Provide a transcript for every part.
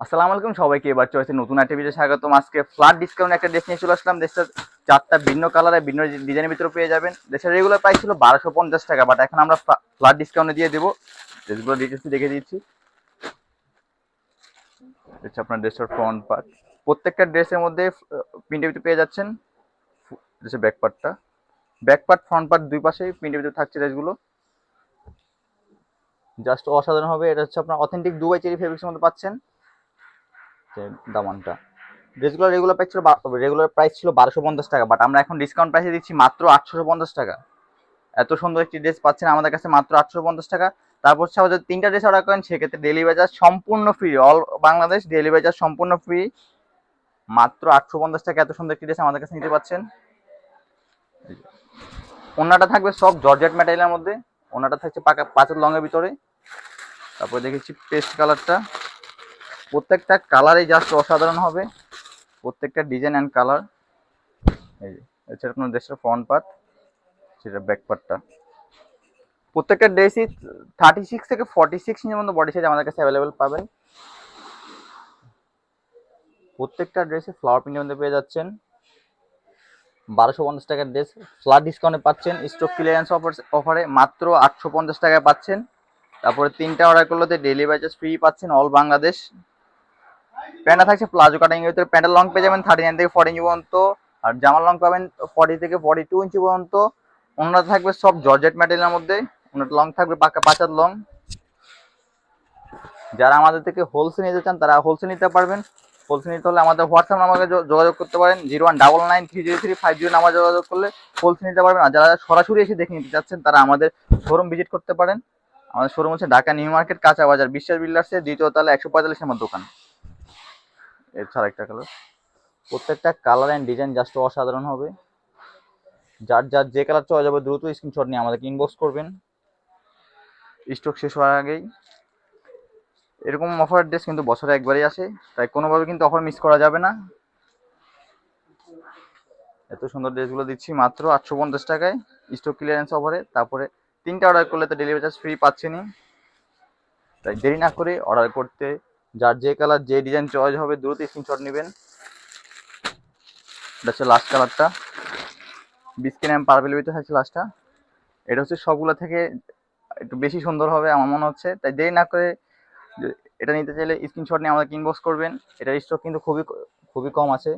আসসালামু আলাইকুম সবাইকে। এবার চয়েছে নতুন একটা ভিডিও স্বাগতম। আজকে ফ্ল্যাট ডিসকাউন্ট একটা ড্রেস নিয়ে চলে আসলাম। ড্রেসটা চারটা ভিন্ন কালারে ভিন্ন ডিজাইনের ভিতরে পেয়ে যাবেন। ড্রেসের রেগুলার প্রাইস ছিল 1250 টাকা, বাট এখন আমরা ফ্ল্যাট ডিসকাউন্টে দিয়ে দেবো। ড্রেসগুলো ডিটেলস দেখে দিচ্ছি। হচ্ছে আপনার ড্রেসের ফ্রন্ট পার্ট, প্রত্যেকটা ড্রেসের মধ্যে প্রিন্টের ভিতরে পেয়ে যাচ্ছেন। ড্রেসের ব্যাক পার্ট ফ্রন্ট পার্ট দুই পাশেই প্রিন্টের ভিতরে থাকছে ড্রেসগুলো। জাস্ট অসাধারণ হবে। এটা হচ্ছে আপনার অথেন্টিক দুবাই চেরি ফেব্রিক্সের মধ্যে পাচ্ছেন। দামানটা ড্রেসগুলো রেগুলার প্রাইস ছিল 1250 টাকা, বাট আমরা এখন ডিসকাউন্ট প্রাইসে দিচ্ছি মাত্র 850 টাকা। এত সুন্দর একটি ড্রেস পাচ্ছেন আমাদের কাছে মাত্র 850 টাকা। তারপর হচ্ছে যদি 3টা ড্রেস অর্ডার করেন সেক্ষেত্রে ডেলিভারি চার্জ সম্পূর্ণ free, all Bangladesh delivery charge সম্পূর্ণ ফ্রি। মাত্র 850 টাকা এত সুন্দর একটি ড্রেস আমাদের কাছে নিতে পাচ্ছেন। ওনাটা থাকবে সব জর্জেট ম্যাটেরিয়ালের মধ্যে, ওনাটা থাকছে পাঁচের লংয়ের ভিতরে। তারপর দেখেছি পেস্ট কালারটা, প্রত্যেকটা কালারই জাস্ট অসাধারণ হবে, প্রত্যেকটা ডিজাইন অ্যান্ড কালার। এই যে হচ্ছে আপনার ড্রেসের ফ্রন্ট পার্ট, সেটা ব্যাক পার্টটা। প্রত্যেকটা ড্রেসই 36 থেকে 46 ইঞ্চের মধ্যে বডি সাইজ আমাদের কাছে অ্যাভেলেবেল পাবেন। প্রত্যেকটা ড্রেসে ফ্লাওয়ার প্রিন্টের মধ্যে পেয়ে যাচ্ছেন। 1250 টাকার ড্রেস ফ্ল্যাট ডিসকাউন্টে পাচ্ছেন। স্টক ক্লিয়ারেন্স অফারে মাত্র 850 টাকায় পাচ্ছেন। তারপরে 3টা অর্ডার করলে ডেলিভারি চার্জ ফ্রি পাচ্ছেন অল বাংলাদেশ। প্যান্টটা থাকছে প্লাজো কাটিং এর ভিতরে, প্যান্টের লং পেয়ে যাবেন 39 থেকে 40 ইঞ্চি পর্যন্ত, আর জামার লং পাবেন 40 থেকে 42 ইঞ্চি পর্যন্ত। ওনারা থাকবে সব জর্জেট ম্যাটেরিয়ালের মধ্যে, ওনার লং থাকবে পাকা 5 হাত লং। যারা আমাদের থেকে হোলসেল নিতে চান তারা হোলসেল নিতে পারবেন। হোলসেল নিতে হলে আমাদের হোয়াটসঅ্যাপ নাম্বারে যোগাযোগ করতে পারেন, 0199303503 নাম্বার যোগাযোগ করলে হোলসেল নিতে পারবেন। আর যারা সরাসরি এসে দেখে নিতে চাচ্ছেন তারা আমাদের শোরুম ভিজিট করতে পারেন। আমাদের শোরুম হচ্ছে ঢাকা নিউ মার্কেট কাঁচা বাজার, বিশ্বাস বিল্ডার্সের দ্বিতীয় তলা 145 নম্বর দোকান। এছাড়া একটা কালার, প্রত্যেকটা কালার অ্যান্ড ডিজাইন জাস্ট অসাধারণ হবে। যার যার যে কালার চয়েস যাবে দ্রুত স্ক্রিনশট নিয়ে আমাদেরকে ইনবক্স করবেন স্টক শেষ হওয়ার আগেই। এরকম অফার ড্রেস কিন্তু বছরে একবারই আসে, তাই কোনোভাবে কিন্তু অফার মিস করা যাবে না। এত সুন্দর ড্রেসগুলো দিচ্ছি মাত্র 850 টাকায় স্টক ক্লিয়ারেন্স অফারে। তারপরে 3টা অর্ডার করলে তো ডেলিভারি চার্জ ফ্রি পাচ্ছেনই। তাই দেরি না করে অর্ডার করতে, যার যে কালার যে ডিজাইন চয়েস হবে দ্রুত স্ক্রিনশট নেবেন। এটা হচ্ছে লাস্ট কালারটা, বিস্কিট অ্যান্ড পার্পেলের ভিতরে থাকছে লাস্টটা। এটা হচ্ছে সবগুলো থেকে একটু বেশি সুন্দর হবে আমার মনে হচ্ছে, তাই দেরি না করে এটা নিতে চাইলে স্ক্রিনশট নিয়ে আমাদেরকে ইনবক্স করবেন। এটার স্টক কিন্তু খুবই খুবই কম আছে।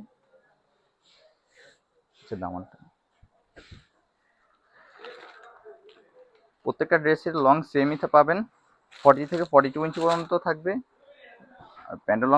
দামানটা প্রত্যেকটা ড্রেসের লং সেমই পাবেন, 40 থেকে 42 ইঞ্চি পর্যন্ত থাকবে। আর প্যান্টের লং